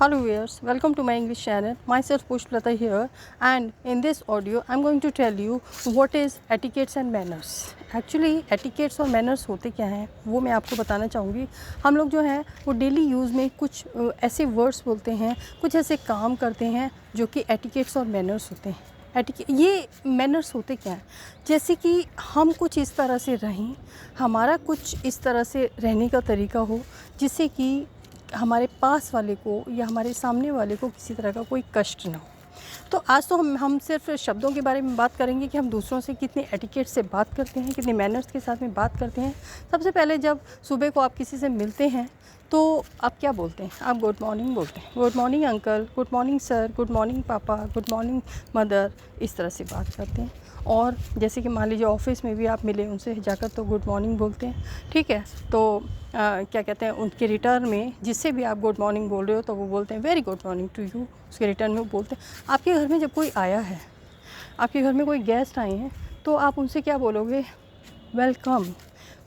Hello viewers, welcome to my English channel. Myself Pushpalata here, and in this audio I'm going to tell you what is etiquettes and manners. Actually etiquettes और manners होते क्या हैं वो मैं आपको बताना चाहूँगी. हम लोग जो हैं वो डेली यूज़ में कुछ ऐसे वर्ड्स बोलते हैं, कुछ ऐसे काम करते हैं जो कि etiquettes और manners होते हैं. ये मैनर्स होते क्या हैं, जैसे कि हम कुछ इस तरह से रहें, हमारा कुछ इस तरह से रहने का तरीका हो जिससे कि हमारे पास वाले को या हमारे सामने वाले को किसी तरह का कोई कष्ट ना हो. तो आज तो हम सिर्फ शब्दों के बारे में बात करेंगे कि हम दूसरों से कितने एटिकेट से बात करते हैं, कितने मैनर्स के साथ में बात करते हैं. सबसे पहले जब सुबह को आप किसी से मिलते हैं तो आप क्या बोलते हैं? आप गुड मॉर्निंग बोलते हैं. Good morning uncle, good morning sir, good morning पापा, गुड मॉर्निंग मदर, इस तरह से बात करते हैं. और जैसे कि मान लीजिए ऑफिस में भी आप मिले उनसे जाकर तो गुड मॉर्निंग बोलते हैं. ठीक है, तो क्या कहते हैं, उनके रिटर्न में जिससे भी आप गुड मॉर्निंग बोल रहे हो तो वो बोलते हैं very good morning to you. उसके रिटर्न में वो बोलते हैं. आपके घर में जब कोई आया है, आपके घर में कोई गेस्ट आए हैं, तो आप उनसे क्या बोलोगे? Welcome,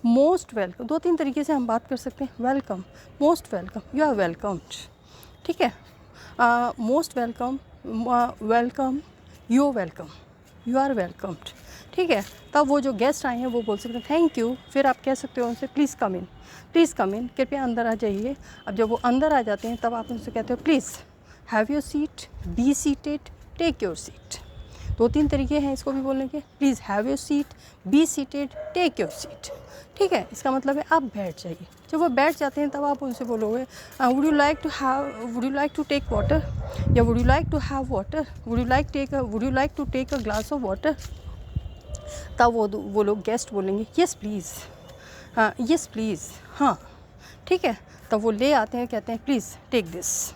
most welcome. 2-3 तरीके से हम बात कर सकते हैं. Welcome, most welcome, you are welcomed. ठीक है, most welcome, welcome, you welcome, you are welcomed. ठीक है, तब वो जो गेस्ट आए हैं वो बोल सकते हैं थैंक यू. फिर आप कह सकते हो उनसे प्लीज़ कम इन, प्लीज़ कम इन, कृपया अंदर आ जाइए. अब जब वो अंदर आ जाते हैं तब आप उनसे कहते हो please have your seat, be seated, take your seat. 2-3 तरीके हैं इसको भी बोलने के. Please have your seat, be seated, take your seat. ठीक है, इसका मतलब है आप बैठ जाइए. जब वो बैठ जाते हैं तब आप उनसे बोलोगे would you like to take water, या would you like to have water, would you like to take a glass of water. तब वो लोग गेस्ट बोलेंगे येस प्लीज़, हाँ येस प्लीज़, हाँ. ठीक है, तब वो ले आते हैं, कहते हैं प्लीज़ टेक दिस.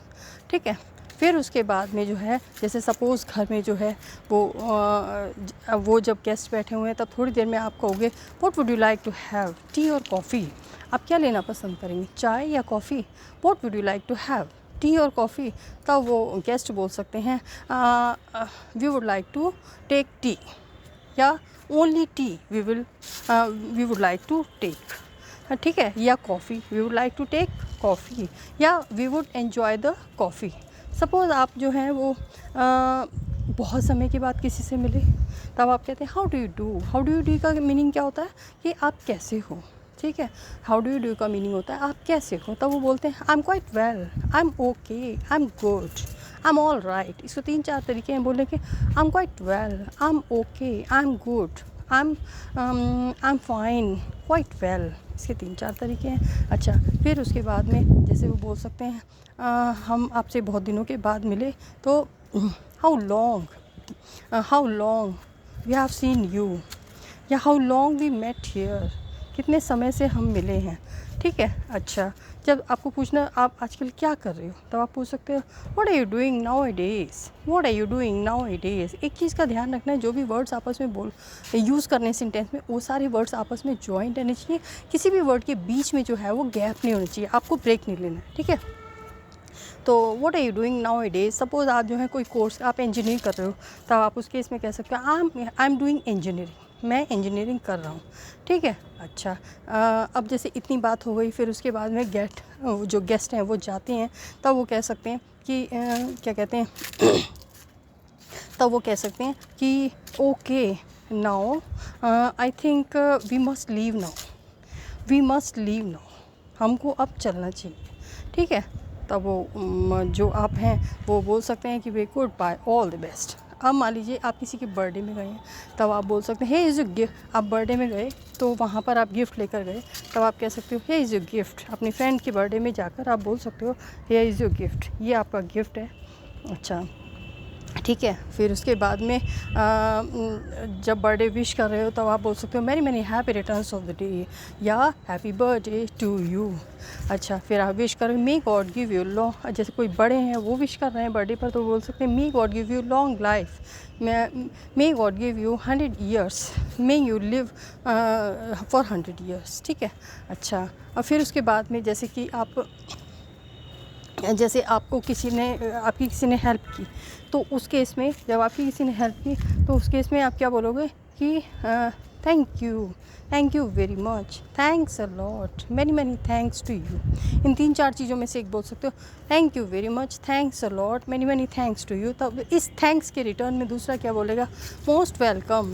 ठीक है, फिर उसके बाद में जो है, जैसे सपोज़ घर में जो है वो जब गेस्ट बैठे हुए हैं तब थोड़ी देर में आप कहोगे what would you like to have, tea और कॉफ़ी. आप क्या लेना पसंद करेंगे, चाय या coffee? What would you like to have, tea और कॉफ़ी. तब वो गेस्ट बोल सकते हैं we would like to take tea, या only tea we would like to take. ठीक है, या coffee, we would like to take coffee, या we would enjoy the coffee. Suppose आप जो हैं वो बहुत समय के बाद किसी से मिले, तब आप कहते हैं how do you do. How do you do का मीनिंग क्या होता है कि आप कैसे हो. ठीक है, हाउ डू यू डू का मीनिंग होता है आप कैसे हो. तब वो बोलते हैं I am quite well, I am okay, I am good, I am all right. इसको 3-4 तरीके हैं बोलने के. I am quite well, I am okay, I am good, I am fine, quite well. इसके 3-4 तरीके हैं. अच्छा, फिर उसके बाद में जैसे वो बोल सकते हैं हम आपसे बहुत दिनों के बाद मिले तो how long we have seen you, या how long we met here, कितने समय से हम मिले हैं. ठीक है. अच्छा, जब आपको पूछना आप आजकल क्या कर रहे हो, तब आप पूछ सकते हो what are you doing nowadays, what are you doing nowadays. एक चीज़ का ध्यान रखना है, जो भी वर्ड्स आपस में यूज़ करने सेंटेंस में, वो सारे वर्ड्स आपस में जॉइंट रहने चाहिए. किसी भी वर्ड के बीच में जो है वो गैप नहीं होना चाहिए, आपको ब्रेक नहीं लेना है. ठीक है, तो what are you doing nowadays. Suppose आप जो है कोई कोर्स, आप इंजीनियरिंग कर रहे हो, तब आप उस केस में कह सकते हो आई एम डूइंग इंजीनियरिंग, मैं इंजीनियरिंग कर रहा हूँ. ठीक है. अच्छा, अब जैसे इतनी बात हो गई, फिर उसके बाद में जो गेस्ट हैं वो जाते हैं, तब वो कह सकते हैं कि क्या कहते हैं तब वो कह सकते हैं कि okay now I think we must leave now, हमको अब चलना चाहिए. ठीक है, तब वो जो आप हैं वो बोल सकते हैं कि वे good bye, all the best. अब मान लीजिए आप किसी के बर्थडे में गए हैं, तब आप बोल सकते हैं हे इज़ योर गिफ्ट. आप बर्थडे में गए तो वहाँ पर आप गिफ्ट लेकर गए, तब आप कह सकते हो हे इज़ योर गिफ्ट. अपनी फ्रेंड के बर्थडे में जाकर आप बोल सकते हो हे इज़ योर गिफ्ट, ये आपका गिफ्ट है. अच्छा, ठीक है. फिर उसके बाद में जब बर्थडे विश कर रहे हो तब आप बोल सकते हो many many happy returns of the day, या हैप्पी बर्थडे टू यू. अच्छा, फिर आप विश करो may God give you long. जैसे कोई बड़े हैं वो विश कर रहे हैं बर्थडे पर, तो बोल सकते हैं may God give you long life, may God give you 100 years, may you live for 100 years. ठीक है. अच्छा, और फिर उसके बाद में जैसे आपकी किसी ने हेल्प की, तो उस केस में जब आपकी किसी ने हेल्प की तो उस केस में आप क्या बोलोगे कि thank you very much, thanks a lot, many many thanks to you. इन 3-4 चीज़ों में से एक बोल सकते हो, thank you very much, thanks a lot, many many thanks to you. तब इस थैंक्स के रिटर्न में दूसरा क्या बोलेगा, मोस्ट वेलकम,